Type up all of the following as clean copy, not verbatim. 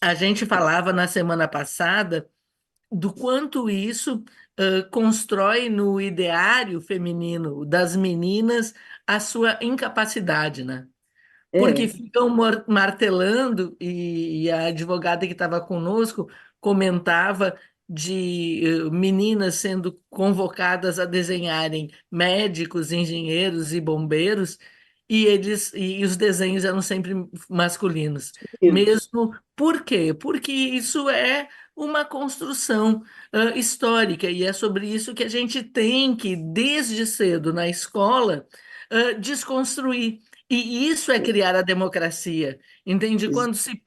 A gente falava na semana passada do quanto isso constrói no ideário feminino das meninas a sua incapacidade, né? Porque É, ficam martelando, e a advogada que estava conosco comentava de meninas sendo convocadas a desenharem médicos, engenheiros e bombeiros, e os desenhos eram sempre masculinos. menos. Mesmo por quê? Porque isso é uma construção histórica, e é sobre isso que a gente tem que, desde cedo na escola, desconstruir. E isso é criar a democracia, entende? Quando se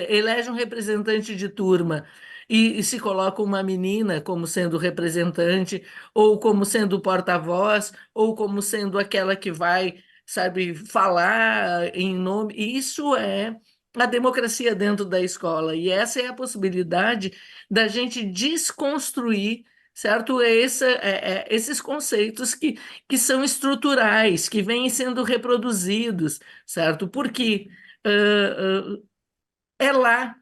elege um representante de turma e se coloca uma menina como sendo representante, ou como sendo porta-voz, ou como sendo aquela que vai, sabe, falar em nome, isso é a democracia dentro da escola. E essa é a possibilidade da gente desconstruir, certo? Esses conceitos que são estruturais, que vêm sendo reproduzidos, certo? Porque é lá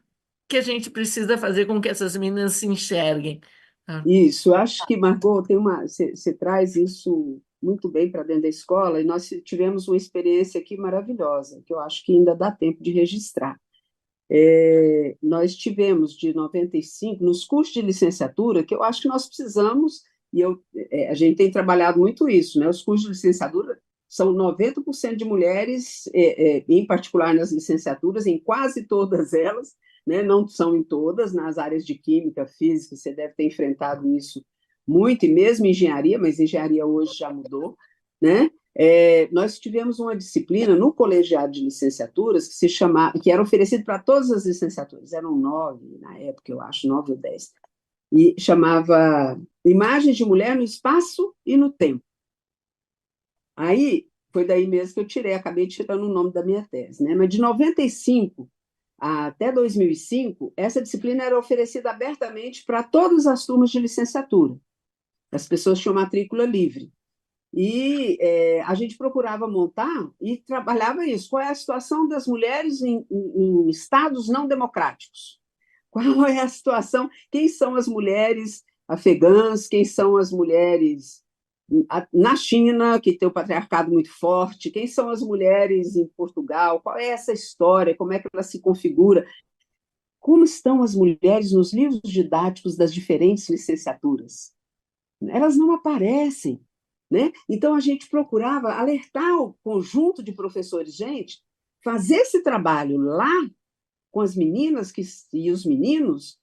que a gente precisa fazer com que essas meninas se enxerguem. Tá? Isso, acho que, Margot, você traz isso muito bem para dentro da escola, e nós tivemos uma experiência aqui maravilhosa, que eu acho que ainda dá tempo de registrar. Nós tivemos de 95, nos cursos de licenciatura, que eu acho que nós precisamos, a gente tem trabalhado muito isso, né? Os cursos de licenciatura são 90% de mulheres, em particular nas licenciaturas, em quase todas elas, né? Não são em todas, nas áreas de química, física, você deve ter enfrentado isso muito, e mesmo engenharia, mas engenharia hoje já mudou, né? Nós tivemos uma disciplina no colegiado de licenciaturas que era oferecido para todas as licenciaturas, eram 9 na época, eu acho, 9 ou 10, e chamava Imagens de Mulher no Espaço e no Tempo. Aí foi daí mesmo que eu tirei, acabei tirando o nome da minha tese, né? Mas de 95 até 2005, essa disciplina era oferecida abertamente para todas as turmas de licenciatura. As pessoas tinham matrícula livre. E a gente procurava montar e trabalhava isso. Qual é a situação das mulheres em estados não democráticos? Qual é a situação? Quem são as mulheres afegãs? Quem são as mulheres na China, que tem o patriarcado muito forte? Quem são as mulheres em Portugal? Qual é essa história? Como é que ela se configura? Como estão as mulheres nos livros didáticos das diferentes licenciaturas? Elas não aparecem, né? Então a gente procurava alertar o conjunto de professores, gente, fazer esse trabalho lá com as meninas e os meninos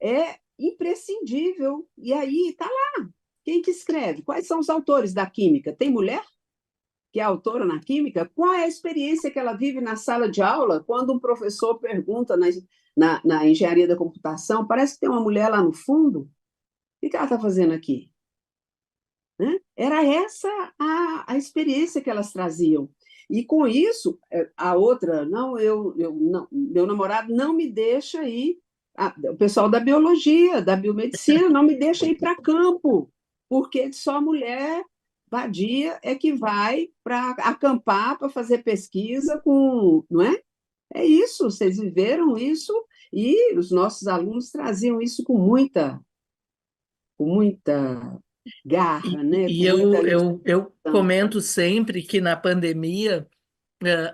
é imprescindível. E aí está lá. Quem que escreve? Quais são os autores da química? Tem mulher que é autora na química? Qual é a experiência que ela vive na sala de aula quando um professor pergunta na engenharia da computação? Parece que tem uma mulher lá no fundo. O que ela está fazendo aqui? Né? Era essa a experiência que elas traziam. E com isso, a outra, não, não, meu namorado não me deixa ir, o pessoal da biologia, da biomedicina, não me deixa ir para campo, porque só mulher vadia é que vai para acampar, para fazer pesquisa com, não é? É isso, vocês viveram isso e os nossos alunos traziam isso com muita garra, né? E Com muita eu atenção. comento sempre que na pandemia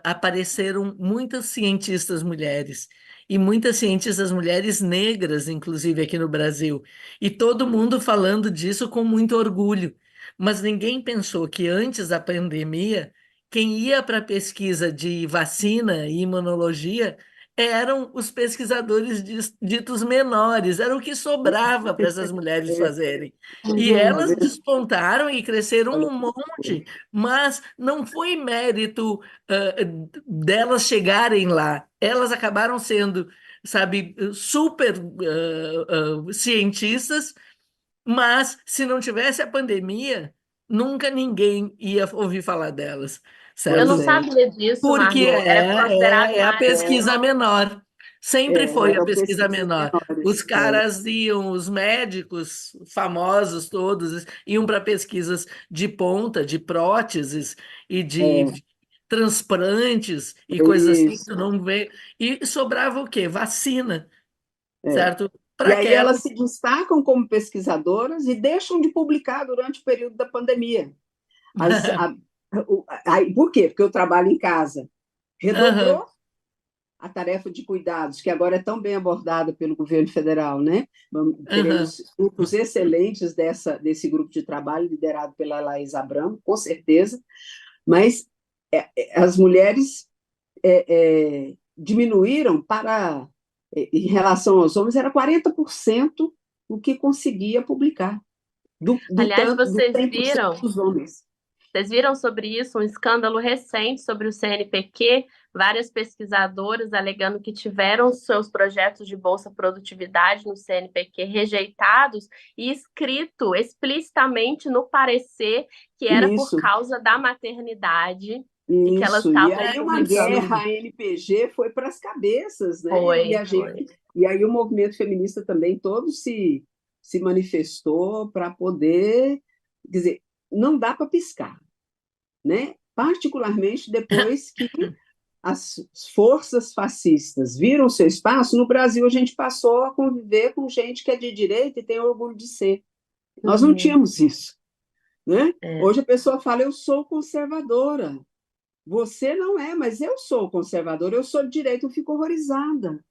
apareceram muitas cientistas mulheres, e muitas cientistas mulheres negras, inclusive aqui no Brasil, e todo mundo falando disso com muito orgulho. Mas ninguém pensou que antes da pandemia, quem ia para a pesquisa de vacina e imunologia eram os pesquisadores ditos menores, era o que sobrava para essas mulheres fazerem. E elas despontaram e cresceram um monte, mas não foi mérito delas chegarem lá. Elas acabaram sendo, sabe, super cientistas, mas se não tivesse a pandemia, nunca ninguém ia ouvir falar delas, Eu não certo? Certo. sabia disso, Porque Margot. Era considerado é a uma área pesquisa menor. menor. Sempre foi a Eram pesquisa pesquisas menor. Os menores. caras iam, os médicos famosos todos, iam para pesquisas de ponta, de próteses e de É, transplantes e coisas assim, tu Isso. não vê. E sobrava o quê? Vacina, É. certo? Para E aí elas aquelas. se destacam como pesquisadoras e deixam de publicar durante o período da pandemia. As, a, por quê? Porque o trabalho em casa Aham, redobrou a tarefa de cuidados, que agora é tão bem abordada pelo governo federal, né? aham. Teremos grupos excelentes desse grupo de trabalho, liderado pela Laís Abramo, com certeza, mas as mulheres diminuíram em relação aos homens, era 40% o que conseguia publicar, Aliás, do 100% dos homens. vocês viram sobre isso, um escândalo recente sobre o CNPq, várias pesquisadoras alegando que tiveram seus projetos de bolsa produtividade no CNPq rejeitados e escrito explicitamente no parecer que era por Isso, causa da maternidade e que elas isso. E estavam aí uma publicando. guerra ANPG foi para as cabeças, né? Foi, foi. E aí o movimento feminista também todo se manifestou para poder, quer dizer, não dá para piscar, né? Particularmente depois que as forças fascistas viram seu espaço, no Brasil a gente passou a conviver com gente que é de direita e tem orgulho de ser. Nós não Uhum, tínhamos isso, né? é. Hoje a pessoa fala, eu sou conservadora. Você não é, mas eu sou conservadora, eu sou de direita, eu fico horrorizada.